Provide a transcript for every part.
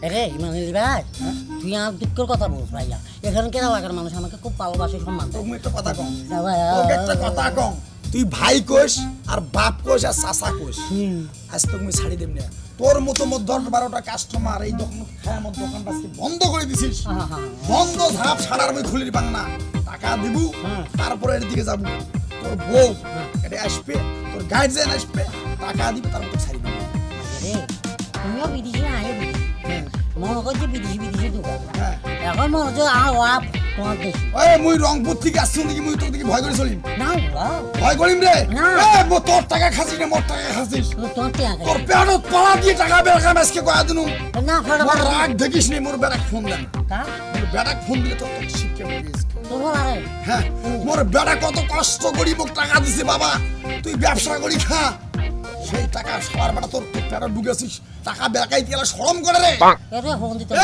আরে ইমানুল ভাই তুই আমার দুঃখের কথা বলছ ভাইয়া এখানে কেন এলাকার মানুষ আমাকে খুব ভালোবাসে সম্মান দেয়। তুমি একটা কথা কম তোকে একটা কথা কম তুই ভাই কোষ আর বাপ কোষ আর চাচা কোষ আজ তো মুই ছাড়ি দেব না তোর মতো মোর 10-12টা কাস্টমার এই দোকান খায় মোর দোকানটা আজকে বন্ধ করে দিছিস বন্ধ ধাপ ছাড়ার মই খুলির পাং না টাকা দিব তারপরে এর দিকে যাব তোর বউ এটা আসবে তোর গার্জিয়ান আসবে টাকা দিবে তারপর ছাড়ি দেব। আরে তুমিও বিদেশে আয় মনে করছি বিদেশি দোকান এখন মনে হচ্ছে আপ তোমার দেশ ওই মুই রংপুর থেকে আসছি নাকি মুই তোর দিকে ভয় করে চলিম না ভয় করিম রে তোর টাকা খাসিস না মোর টাকা খাসিস তোর পেটত পড়া দিয়ে টাকা বেরকা আজকে কয়া দিনু না মোর রাগ দেখিস নি মোর বেটাক ফোন দেন মোর বেটাক ফোন দিলে তোর শিক্ষা দিস হ্যাঁ মোর বেটা কত কষ্ট করি মোক টাকা দিছে বাবা তুই ব্যবসা করি খা সেই টাকা সবার বেটা তোর পেটে ঢুকেছিস টাকা বেরকাই দিয়ে শরম করে রে এরে হন দিতে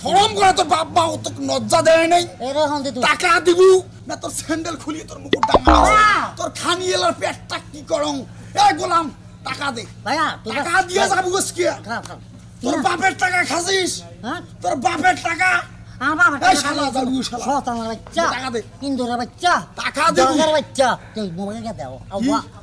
শরম করে তোর বাপ মা তোর লজ্জা দেয় নাই এরে হন দিতে টাকা দিবু না তোর স্যান্ডেল খুলি তোর মুকুট টাঙা তোর খানি এলার পেটটা কি করং এ গোলাম টাকা দে ভাইয়া টাকা দিয়ে যাবো গসকিয়া তোর বাপের টাকা খাসিস হ্যাঁ তোর বাপের টাকা আমার এই শালা যাবু শালা শয়তানের বাচ্চা টাকা দে ইন্দুরের বাচ্চা টাকা দে ইন্দুরের বাচ্চা তুই মোবাইলটা দাও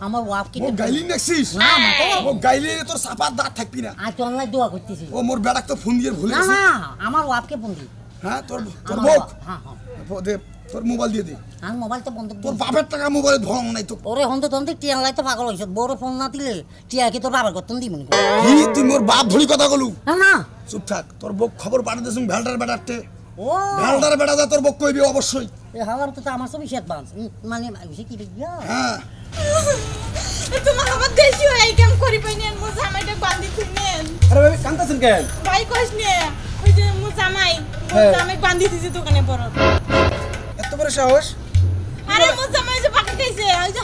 আমার ওয়াপ কি ও গাইলি নেছিস না মাতো ও গাইলি তোর সাপার দাঁত থাকবি না আজ অনলাইন দোয়া করতেছি ও মোর বেটাক তো ফোন দিয়ে ভুলে না গেছিস না আমার ওয়াপকে ফোন দি হ্যাঁ তোর বক হ্যাঁ দে তোর মোবাইল দিয়ে দে আর মোবাইল তো বন্ধ তোর বাপের টাকা মোবাইলে ভং নাই তো ওরে হন্তে তন্তে টিয়া লাই তো পাগল হইছ বড় ফোন না দিলে টিয়া কি তোর বাবার কতন দি মনে কি তুই মোর বাপ ধরি কথা কলু না না চুপ থাক তোর বক খবর পাঠিয়ে দেছুম ভেলটার বেটাতে ও ভেলটার বেটা যা তোর বক কইবি অবশ্যই এ হালার তো আমার সব ইশাত বাঁচ মানে সে কি বিয়া হ্যাঁ তোমার আমার দেশি হয়ে এই কাম করি পাইনি মো জামাইটা বাঁধি থুনেন আরে ভাই কান্তাছেন কেন ভাই কইস নে ওই যে মো জামাই বাঁধি দিছি দোকানে পড় এত বড় সাহস আরে মো জামাই যে পাকা খাইছে ওই যে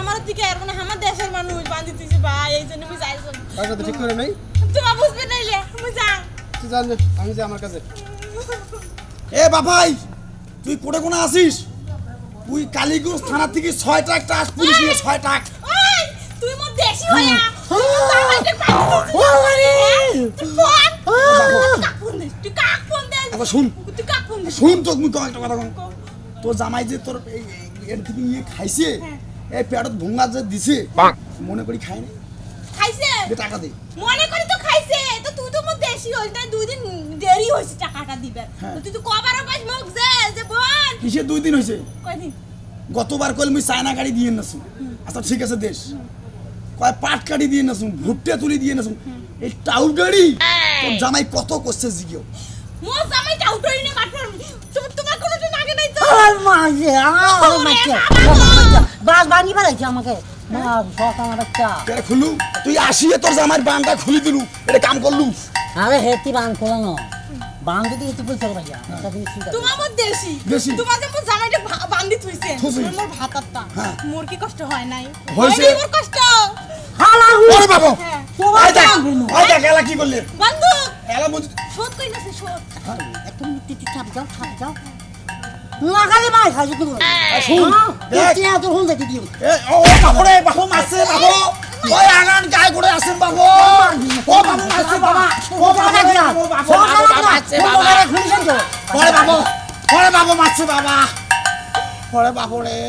আমার দিকে আর মানে আমার দেশের মানুষ বাঁধি দিছে ভাই এই জন্য আমি যাইছো বাবা তো ঠিক করে নাই তোমার বুঝবে নাইলে মু যাও তুই জান আমি যে আমার কাছে এ বাবাই তুই কোটে কোনা আসিস তুই কালীগঞ্জ থানা থেকে 6 টাকা টাস পুলিশ নিয়ে 6 টাকা ওই তুই মো দেশি হইয়া জামাইটা বাঁধি তুই কাক ফোন দে আবার শুন তুই কাক ফোন দে শুন তো মুই একটা কথা কম তোর জামাই যে তোর এই এর থেকে নিয়ে খাইছে এই পেটত ভঙ্গা যে দিছে মনে করি খায় না খাইছে দে টাকা দে মনে করি তো খাইছে তো তুই তো মো দেশি হইছ না 2 দিন দেরি হইছে টাকাটা দিবে তুই তো কবার পাস মুখ যে বোন কিসে 2 দিন হইছে কয়দিন গতবার কইল মুই চায়না গাড়ি দিয়ে নাসু আচ্ছা ঠিক আছে দেশ কয় পাট কাটি দিয়ে নাসু ভুট্টা তুলি দিয়ে নাসু এই টাউট গাড়ি তোর জামাই কত কষ্ট জিগিও মো জামাই টাউটরি নে মারফর তোমার কোনো তো নাগে নাই তো আর মাঝে বাস বানি ফেলাইছে আমাকে মা শয়তানের বাচ্চা কে খুলু তুই আসিয়ে তোর জামাইর বানটা খুলি দিলু এটা কাম করলু আরে হেতি বান কোলানো বান যদি এত পয়সা ভাইয়া এটা তুমি চিন্তা তোমার মো দেশি দেশি। তোমার যে মো জামাইটা বান্ধি থুইছে থুইছে। মোর ভাতারটা হ্যাঁ। মোর কি কষ্ট হয় নাই হইছে। হয়নি মোর কষ্ট হালা ওরে বাবা হ্যাঁ ওই দেখ ওই দেখ এলা কি করলি বন্ধু এলা বুঝ শোধ কই নাছে শোধ একদম টিটি চাপ যাও লাগালে মাই খাইছো তুমি শুন দেখ টিয়া তো হন দেখি দিও এ ও বাপরে বাপু মারছে বাপু ওই আগান গায় করে আসেন বাপু ও বাপু মারছে বাবা ও বাপু মারছে বাবা ওরে বাপু মারছে বাবা ওরে বাপু রে